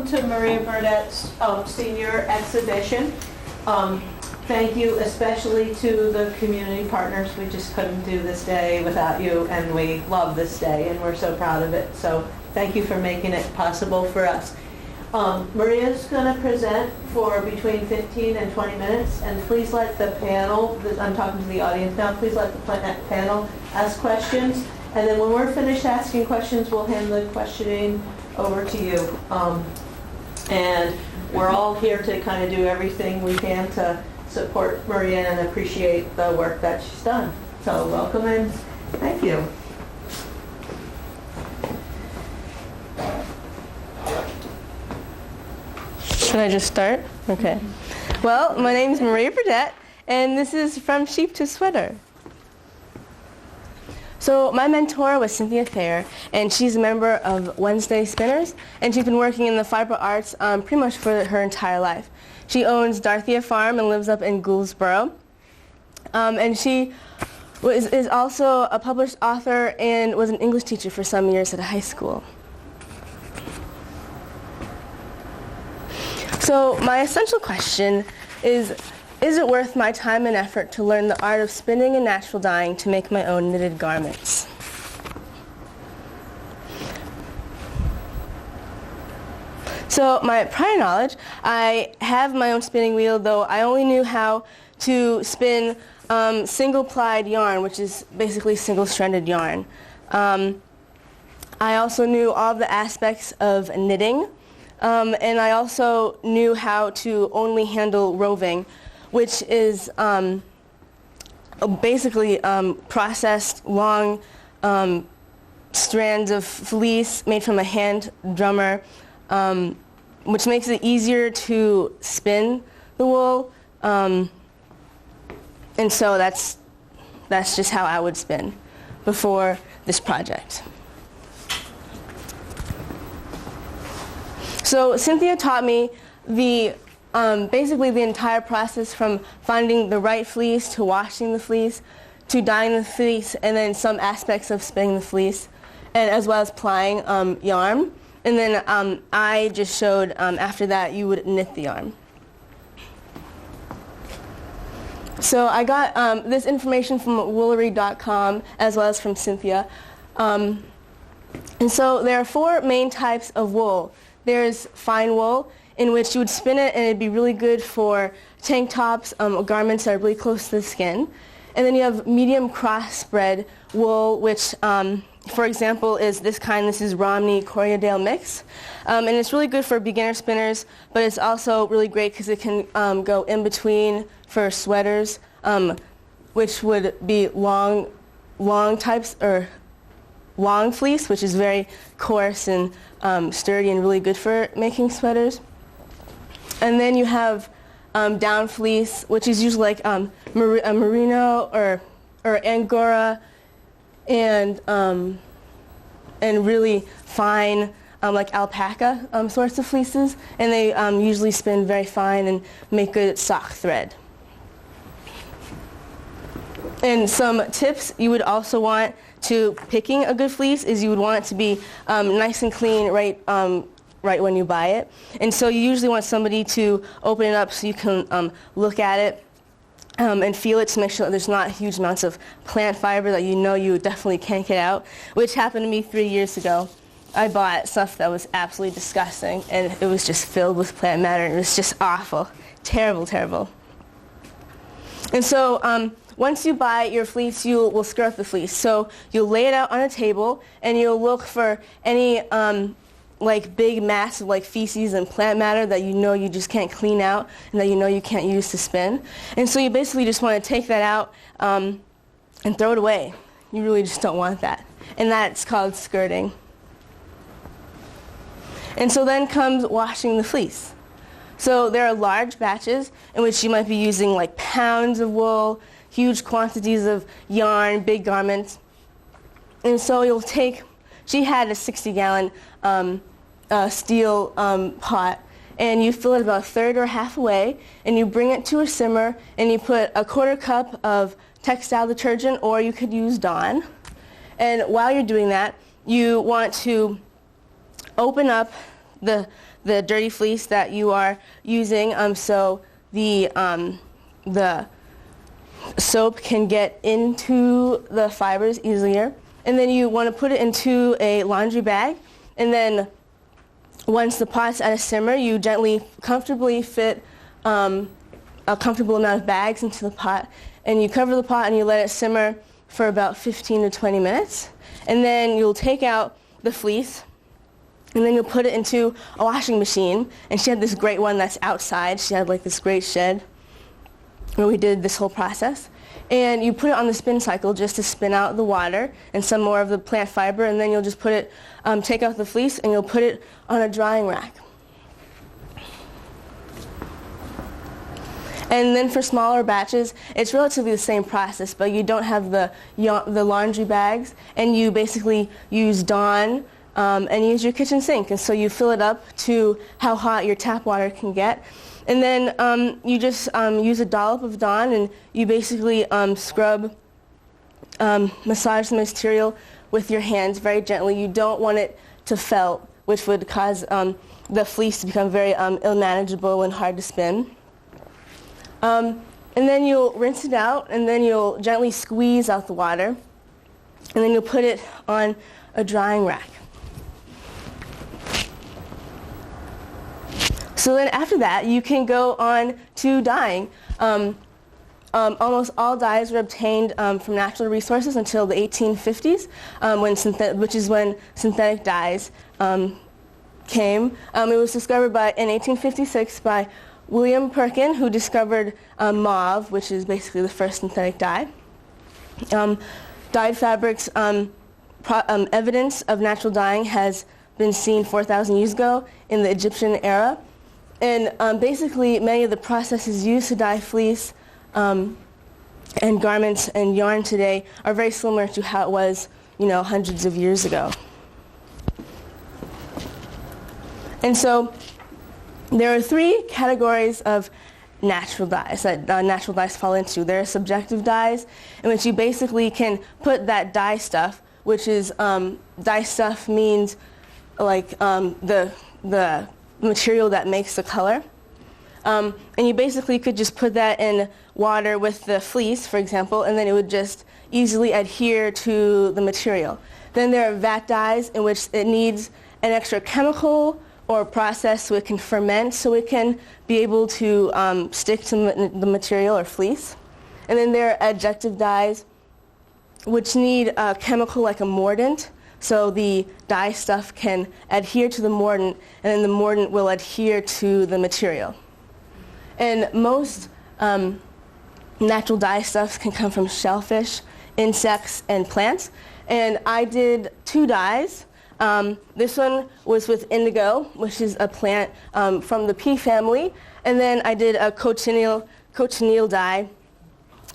to Maria Burdett's senior exhibition. Thank you especially to the community partners. We just couldn't do this day without you, and we love this day, and we're so proud of it. So thank you for making it possible for us. Maria's going to present for between 15 and 20 minutes, and please let the panel, I'm talking to the audience now, please let the panel ask questions, and then when we're finished asking questions, we'll hand the questioning over to you. And we're all here to kind of do everything we can to support Maria and appreciate the work that she's done. So welcome and thank you. Should I just start? Okay. Well, my name is Maria Burdett, and this is From Sheep to Sweater. So my mentor was Cynthia Thayer, and she's a member of Wednesday Spinners, and she's been working in the fiber arts pretty much for her entire life. She owns Darthia Farm and lives up in Gouldsboro. And she is also a published author and was an English teacher for some years at a high school. So my essential question is it worth my time and effort to learn the art of spinning and natural dyeing to make my own knitted garments? So my prior knowledge, I have my own spinning wheel, though I only knew how to spin single-plied yarn, which is basically single-stranded yarn. I also knew all the aspects of knitting, and I also knew how to only handle roving, which is basically processed long strands of fleece made from a hand drummer, which makes it easier to spin the wool. And so that's just how I would spin before this project. So Cynthia taught me basically the entire process from finding the right fleece to washing the fleece to dyeing the fleece, and then some aspects of spinning the fleece, and as well as plying yarn. And then I just showed after that you would knit the yarn. So I got this information from woolery.com as well as from Cynthia. And so there are 4 main types of wool. There's fine wool, in which you would spin it and it'd be really good for tank tops, garments that are really close to the skin. And then you have medium cross-spread wool, which, for example, is this kind. This is Romney Corriedale mix. And it's really good for beginner spinners, but it's also really great because it can go in between for sweaters, which would be long types, or long fleece, which is very coarse and sturdy and really good for making sweaters. And then you have down fleece, which is usually like a merino or angora, and really fine like alpaca sorts of fleeces, and they usually spin very fine and make good sock thread. And some tips you would also want to picking a good fleece is you would want it to be nice and clean right when you buy it. And so you usually want somebody to open it up so you can look at it and feel it to make sure that there's not huge amounts of plant fiber that you know you definitely can't get out, which happened to me 3 years ago. I bought stuff that was absolutely disgusting, and it was just filled with plant matter. It was just awful. Terrible, terrible. And so once you buy your fleece, you will skirt the fleece. So you'll lay it out on a table, and you'll look for any like big mass of like feces and plant matter that you know you just can't clean out and that you know you can't use to spin. And so you basically just want to take that out and throw it away. You really just don't want that. And that's called skirting. And so then comes washing the fleece. So there are large batches in which you might be using like pounds of wool, huge quantities of yarn, big garments. And so you'll take, she had a 60-gallon steel pot, and you fill it about a third or half away, and you bring it to a simmer, and you put a 1/4 cup of textile detergent, or you could use Dawn. And while you're doing that, you want to open up the the dirty fleece that you are using, so the soap can get into the fibers easier. And then you want to put it into a laundry bag, and then once the pot's at a simmer, you gently, comfortably fit a comfortable amount of bags into the pot, and you cover the pot and you let it simmer for about 15 to 20 minutes. And then you'll take out the fleece, and then you'll put it into a washing machine. And she had this great one that's outside. She had like this great shed where we did this whole process. And you put it on the spin cycle just to spin out the water and some more of the plant fiber, and then you'll just put it, take out the fleece, and you'll put it on a drying rack. And then for smaller batches, it's relatively the same process, but you don't have the laundry bags, and you basically use Dawn and use your kitchen sink. And so you fill it up to how hot your tap water can get. And then you just use a dollop of Dawn, and you basically massage the material with your hands very gently. You don't want it to felt, which would cause the fleece to become very ill-manageable and hard to spin. And then you'll rinse it out, and then you'll gently squeeze out the water, and then you'll put it on a drying rack. So then after that, you can go on to dyeing. Almost all dyes were obtained from natural resources until the 1850s, which is when synthetic dyes came. It was discovered in 1856 by William Perkin, who discovered mauve, which is basically the first synthetic dye. Dyed fabrics, evidence of natural dyeing has been seen 4,000 years ago in the Egyptian era. And basically, many of the processes used to dye fleece and garments and yarn today are very similar to how it was, hundreds of years ago. And so there are three categories of natural dyes that natural dyes fall into. There are subjective dyes, in which you basically can put that dye stuff, which is dye stuff means like the material that makes the color. And you basically could just put that in water with the fleece, for example, and then it would just easily adhere to the material. Then there are vat dyes, in which it needs an extra chemical or process so it can ferment, so it can be able to stick to the material or fleece. And then there are adjective dyes, which need a chemical like a mordant, so the dye stuff can adhere to the mordant, and then the mordant will adhere to the material. And most natural dye stuffs can come from shellfish, insects, and plants. And I did 2 dyes. This one was with indigo, which is a plant from the pea family. And then I did a cochineal dye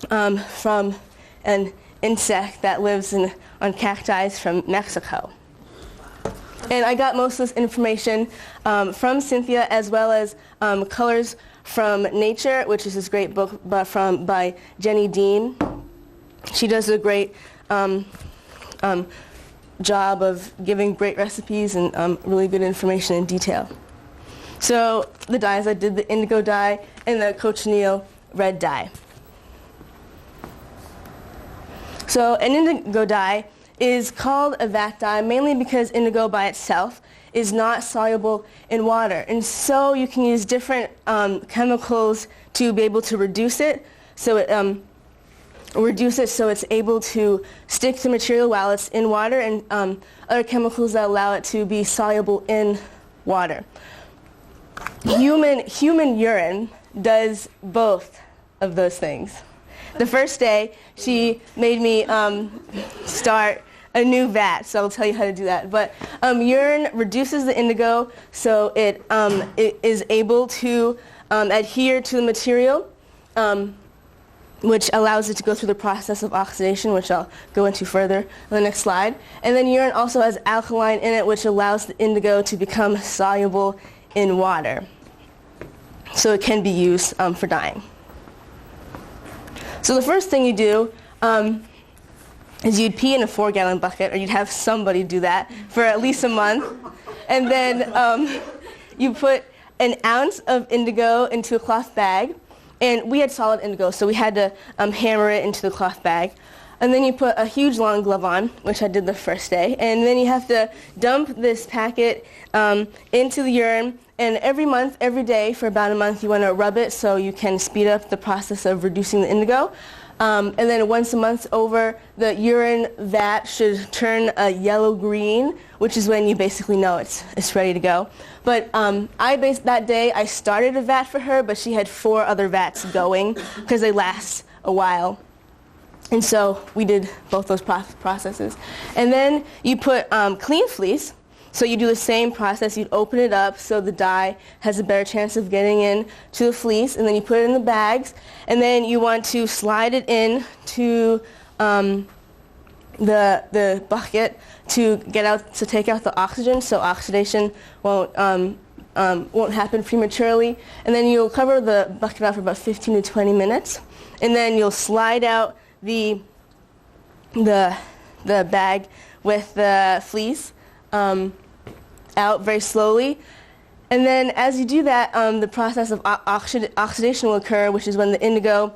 from an insect that lives on cacti from Mexico. And I got most of this information from Cynthia, as well as Colors from Nature, which is this great book by Jenny Dean. She does a great job of giving great recipes and really good information in detail. So the dyes, I did the indigo dye and the cochineal red dye. So an indigo dye is called a vat dye mainly because indigo by itself is not soluble in water. And so you can use different chemicals to be able to reduce it. So it's able to stick to material while it's in water, and other chemicals that allow it to be soluble in water. Human urine does both of those things. The first day, she made me start a new vat, so I'll tell you how to do that. But urine reduces the indigo, so it is able to adhere to the material, which allows it to go through the process of oxidation, which I'll go into further on the next slide. And then urine also has alkaline in it, which allows the indigo to become soluble in water. So it can be used for dyeing. So the first thing you do is you'd pee in a 4-gallon bucket, or you'd have somebody do that for at least a month. And then you put an ounce of indigo into a cloth bag, and we had solid indigo, so we had to hammer it into the cloth bag. And then you put a huge long glove on, which I did the first day, and then you have to dump this packet into the urine, and every month, every day for about a month, you want to rub it so you can speed up the process of reducing the indigo. And then once a month over, the urine vat should turn a yellow-green, which is when you basically know it's ready to go. But that day, I started a vat for her, but she had 4 other vats going because they last a while. And so we did both those processes. And then you put clean fleece. So you do the same process. You'd open it up so the dye has a better chance of getting in to the fleece, and then you put it in the bags, and then you want to slide it in to the bucket to take out the oxygen, so oxidation won't happen prematurely. And then you'll cover the bucket up for about 15 to 20 minutes, and then you'll slide out the bag with the fleece out very slowly. And then as you do that, the process of oxidation will occur, which is when the indigo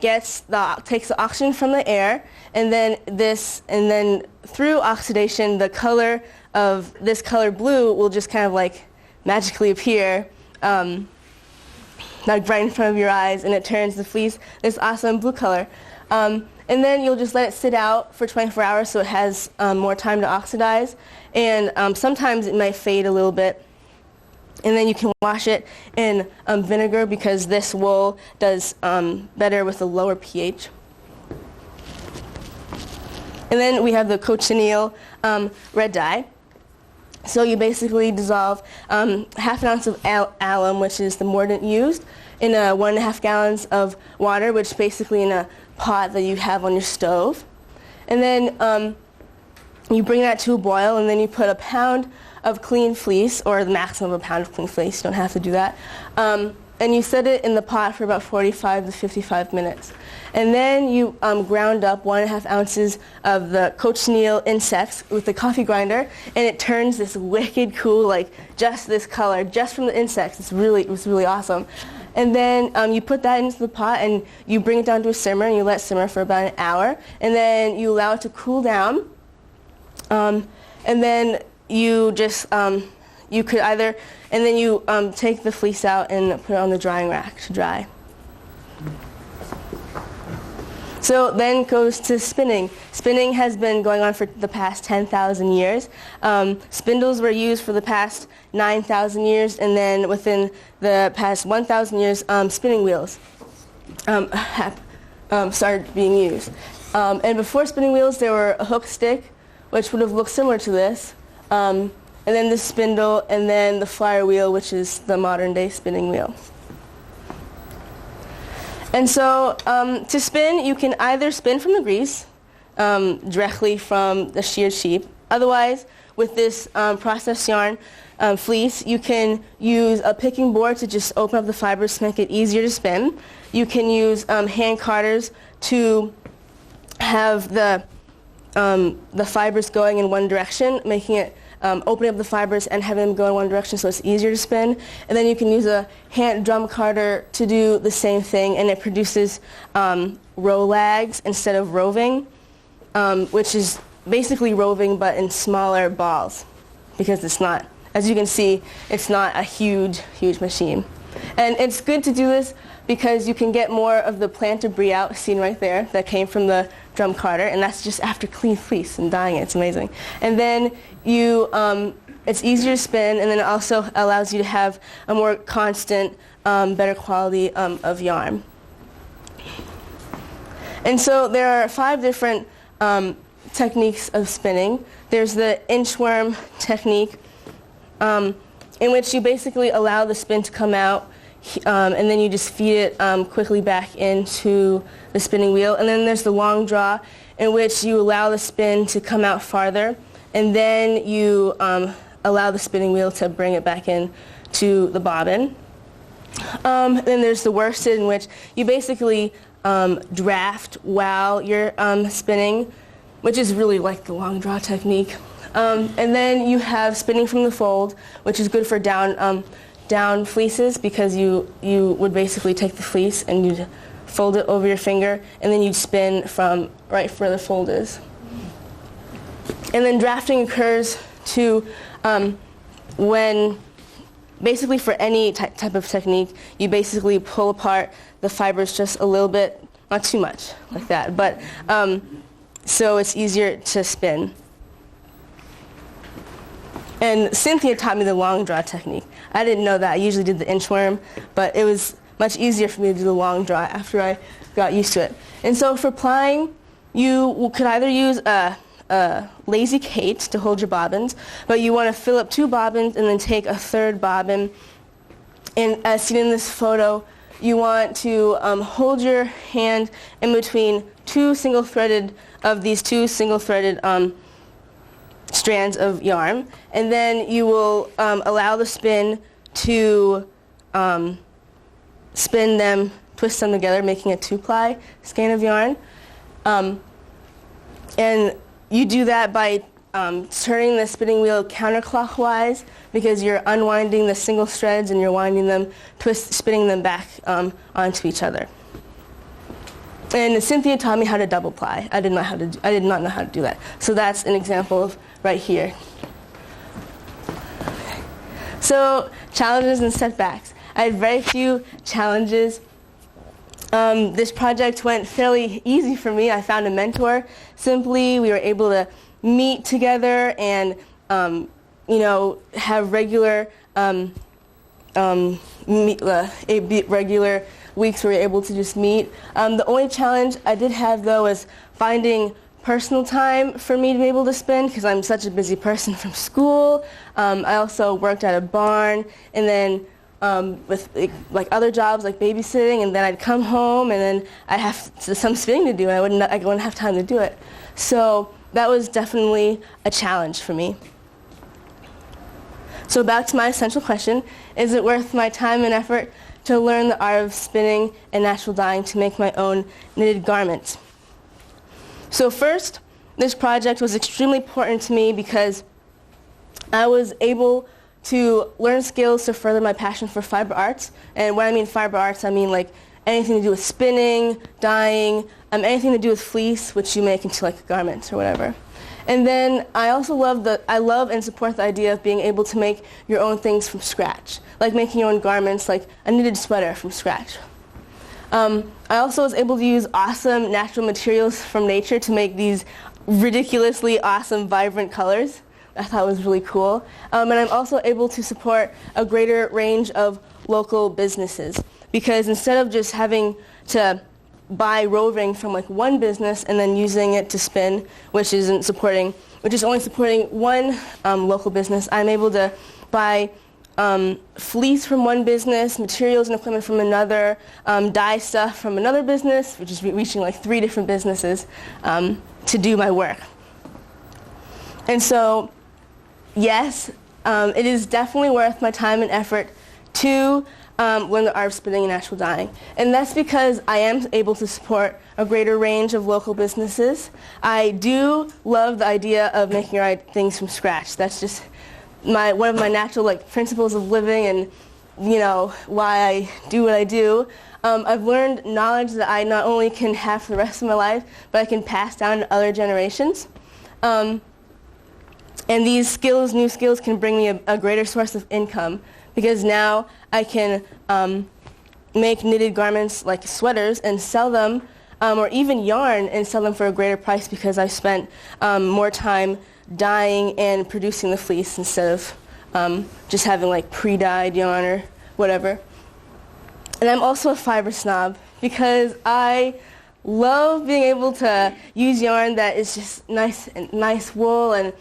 takes the oxygen from the air, and then through oxidation, the color of this color blue will just kind of like magically appear like right in front of your eyes, and it turns the fleece this awesome blue color. And then you'll just let it sit out for 24 hours so it has more time to oxidize. And sometimes it might fade a little bit. And then you can wash it in vinegar because this wool does better with a lower pH. And then we have the cochineal red dye. So you basically dissolve half an ounce of alum, which is the mordant used, in 1.5 gallons of water, which basically in a pot that you have on your stove. And then you bring that to a boil, and then you put a pound of clean fleece, or the maximum of a pound of clean fleece. You don't have to do that. And you set it in the pot for about 45 to 55 minutes. And then you ground up 1.5 ounces of the cochineal insects with the coffee grinder, and it turns this wicked cool, like just this color, just from the insects. It was really awesome. And then you put that into the pot, and you bring it down to a simmer, and you let it simmer for about an hour. And then you allow it to cool down. And then you just, you could either, and then you take the fleece out and put it on the drying rack to dry. So then goes to spinning. Spinning has been going on for the past 10,000 years. Spindles were used for the past 9,000 years, and then within the past 1,000 years, spinning wheels started being used. And before spinning wheels, there were a hook stick, which would have looked similar to this, and then the spindle, and then the flyer wheel, which is the modern-day spinning wheel. And so to spin, you can either spin from the grease directly from the sheared sheep. Otherwise, with this processed yarn fleece, you can use a picking board to just open up the fibers to make it easier to spin. You can use hand carders to have the fibers going in one direction, making it opening up the fibers and having them go in one direction so it's easier to spin. And then you can use a hand drum carder to do the same thing, and it produces row lags instead of roving, which is basically roving but in smaller balls, because it's not, as you can see, it's not a huge machine. And it's good to do this because you can get more of the plant debris out, seen right there, that came from the drum carder, and that's just after clean fleece and dyeing it. It's amazing. And then it's easier to spin, and then it also allows you to have a more constant, better quality of yarn. And so there are 5 different techniques of spinning. There's the inchworm technique, in which you basically allow the spin to come out, and then you just feed it quickly back into the spinning wheel. And then there's the long draw, in which you allow the spin to come out farther, and then you allow the spinning wheel to bring it back in to the bobbin. Then there's the worsted, in which you basically draft while you're spinning, which is really like the long draw technique. And then you have spinning from the fold, which is good for down fleeces, because you would basically take the fleece and you'd fold it over your finger, and then you'd spin from right where the fold is. And then drafting occurs to when, basically for any type of technique, you basically pull apart the fibers just a little bit, not too much like that, but so it's easier to spin. And Cynthia taught me the long draw technique. I didn't know that. I usually did the inchworm, but it was much easier for me to do the long draw after I got used to it. And so for plying, you could either use a lazy Kate to hold your bobbins, but you want to fill up 2 bobbins and then take a 3rd bobbin. And as seen in this photo, you want to hold your hand in between these two single-threaded strands of yarn, and then you will allow the spin to spin them, twist them together, making a 2-ply skein of yarn. And you do that by turning the spinning wheel counterclockwise, because you're unwinding the single threads and you're winding them, spinning them back onto each other. And Cynthia taught me how to double ply. I did not know how to do that. So that's an example of right here. So challenges and setbacks. I had very few challenges. This project went fairly easy for me. I found a mentor. Simply, we were able to meet together and have regular regular weeks where we were able to just meet. The only challenge I did have, though, was finding personal time for me to be able to spend, because I'm such a busy person from school. I also worked at a barn, and then with like other jobs like babysitting, and then I'd come home and then I'd have some spinning to do, and I wouldn't have time to do it. So that was definitely a challenge for me. So back to my essential question: is it worth my time and effort to learn the art of spinning and natural dyeing to make my own knitted garments? So first, this project was extremely important to me because I was able to learn skills to further my passion for fiber arts. And when I mean fiber arts, I mean like anything to do with spinning, dyeing, anything to do with fleece, which you make into like garments or whatever. And then I also love and support the idea of being able to make your own things from scratch, like making your own garments, like a knitted sweater from scratch. I also was able to use awesome natural materials from nature to make these ridiculously awesome, vibrant colors. I thought it was really cool. And I'm also able to support a greater range of local businesses, because instead of just having to buy roving from like one business and then using it to spin, which is only supporting one local business, I'm able to buy fleece from one business, materials and equipment from another, dye stuff from another business, which is reaching like 3 different businesses to do my work. And so, yes, it is definitely worth my time and effort to learn the art of spinning and natural dyeing. And that's because I am able to support a greater range of local businesses. I do love the idea of making things from scratch. That's just one of my natural principles of living, and why I do what I do. I've learned knowledge that I not only can have for the rest of my life, but I can pass down to other generations. And these new skills can bring me a greater source of income, because now I can make knitted garments like sweaters and sell them, or even yarn and sell them for a greater price, because I spent more time dyeing and producing the fleece instead of just having pre-dyed yarn or whatever. And I'm also a fiber snob, because I love being able to use yarn that is just nice wool and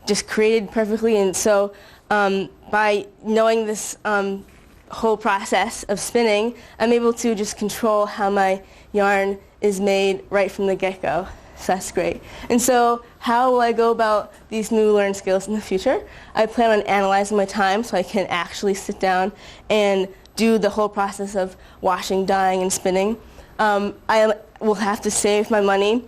just created perfectly. And so by knowing this whole process of spinning, I'm able to just control how my yarn is made right from the get-go. So that's great. And so how will I go about these new learned skills in the future? I plan on analyzing my time so I can actually sit down and do the whole process of washing, dyeing, and spinning. I will have to save my money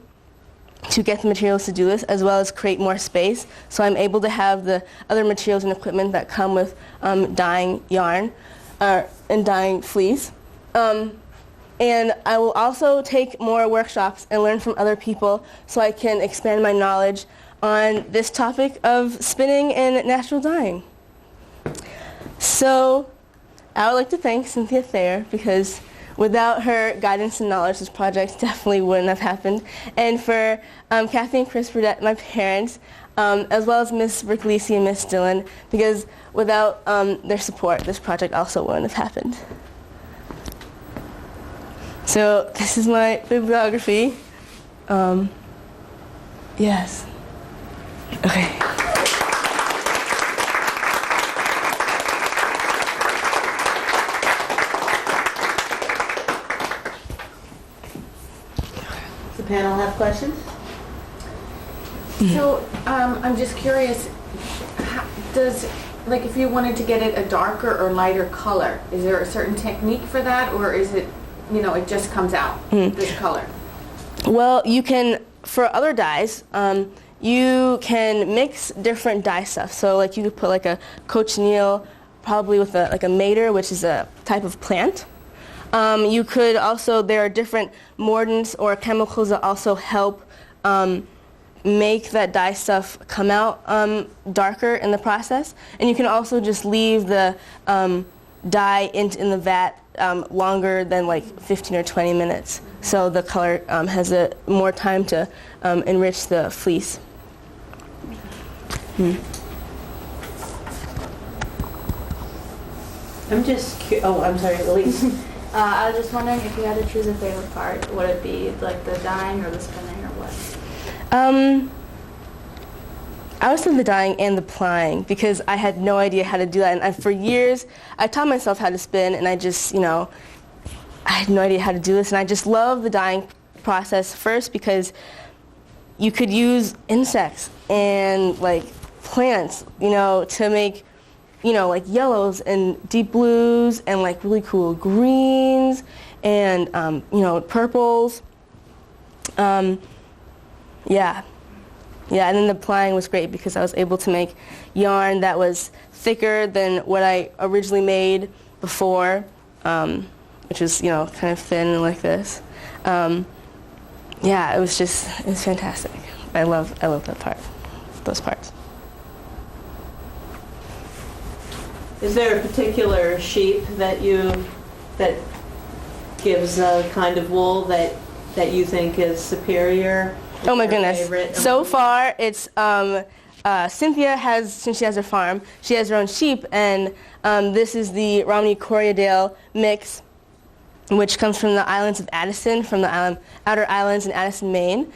to get the materials to do this, as well as create more space. So I'm able to have the other materials and equipment that come with dyeing yarn and dyeing fleece. And I will also take more workshops and learn from other people so I can expand my knowledge on this topic of spinning and natural dyeing. So I would like to thank Cynthia Thayer, because without her guidance and knowledge, this project definitely wouldn't have happened. And for Kathy and Chris Burdett, my parents, as well as Miss Bricklesi and Miss Dillon, because without their support, this project also wouldn't have happened. So this is my bibliography. Yes. Okay. Does the panel have questions? So I'm just curious, like if you wanted to get it a darker or lighter color, is there a certain technique for that, or is it, it just comes out, this color? Well, you can, for other dyes, you can mix different dye stuff. So like you could put like a cochineal, probably with like a madder, which is a type of plant. You could also, there are different mordants or chemicals that also help make that dye stuff come out darker in the process. And you can also just leave the dye in the vat longer than like 15 or 20 minutes. So the color has more time to enrich the fleece. I'm just I'm sorry, Elise. I was just wondering if you had to choose a favorite part, would it be like the dyeing or the spinning or what? I would say the dyeing and the plying, because I had no idea how to do that. And for years, I taught myself how to spin, and I just, I had no idea how to do this. And I just love the dyeing process first because you could use insects and like plants, to make, like yellows and deep blues and like really cool greens and, purples. Yeah, and then the plying was great because I was able to make yarn that was thicker than what I originally made before, which was, kind of thin and like this. Yeah, it was fantastic. I love that part, those parts. Is there a particular sheep that gives a kind of wool that you think is superior? Oh my goodness. Favorite? So far, it's Cynthia since she has her farm, she has her own sheep, and this is the Romney-Corriedale mix, which comes from the islands of Addison, from the outer islands in Addison, Maine.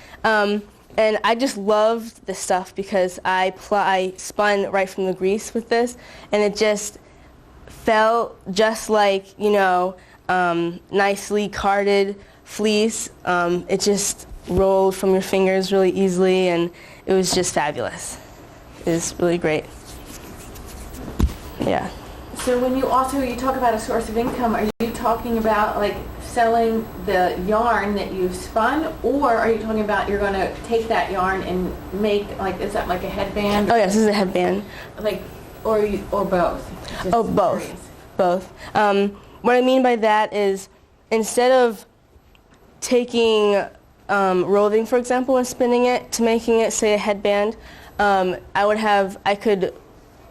And I just loved this stuff because I spun right from the grease with this, and it just felt just like, nicely carded fleece. It just rolled from your fingers really easily, and it was just fabulous. It was really great. Yeah. So when you talk about a source of income, are you talking about like selling the yarn that you've spun, or are you talking about you're going to take that yarn and make, like, is that like a headband? Oh yes, this is a headband. Like, or both? Just Both. curious. Both. What I mean by that is, instead of taking roving, for example, and spinning it to making it, say, a headband, I could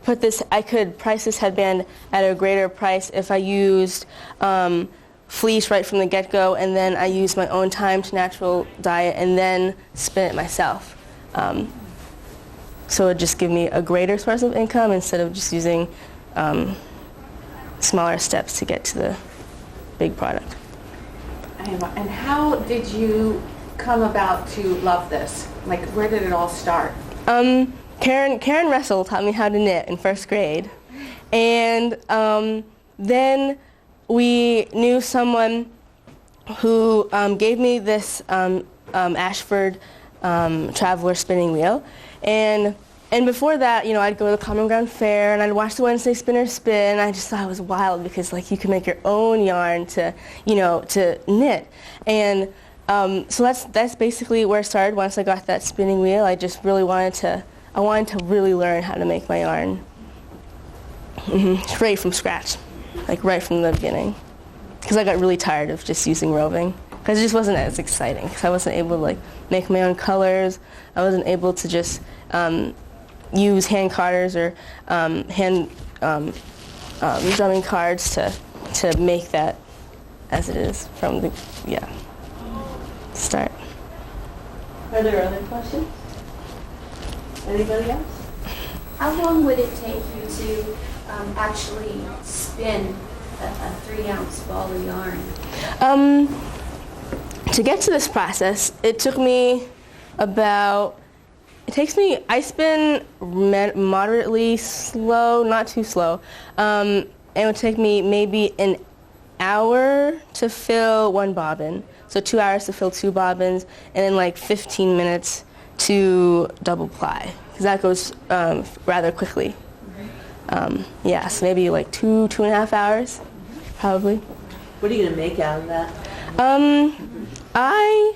price this headband at a greater price if I used fleece right from the get-go, and then I used my own time to natural dye it and then spin it myself. So it would just give me a greater source of income instead of just using smaller steps to get to the big product. And how did you come about to love this? Like, where did it all start? Karen Russell taught me how to knit in first grade, and then we knew someone who gave me this Ashford Traveler spinning wheel, and before that, I'd go to the Common Ground Fair and I'd watch the Wednesday Spinners spin. I just thought it was wild because, like, you can make your own yarn to, to knit. And So that's basically where it started. Once I got that spinning wheel, I just really wanted to really learn how to make my yarn straight from scratch, like right from the beginning. Because I got really tired of just using roving. Because it just wasn't as exciting. Because I wasn't able to like make my own colors. I wasn't able to just use hand carders or hand drumming cards to make that as it is from the start. Are there other questions? Anybody else? How long would it take you to actually spin a 3-ounce ball of yarn? To get to this process, it took me I spin moderately slow, not too slow. It would take me maybe an hour to fill 1 bobbin. So 2 hours to fill 2 bobbins, and then like 15 minutes to double ply, because that goes rather quickly. So maybe like 2.5 hours, probably. What are you going to make out of that? I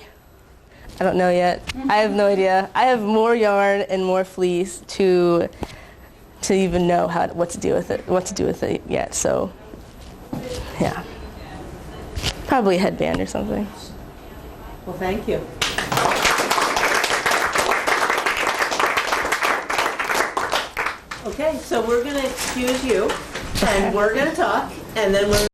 don't know yet. I have no idea. I have more yarn and more fleece to even know what to do with it yet. So, yeah, probably a headband or something. Well, thank you. Okay, so we're going to excuse you, and we're going to talk, and then we're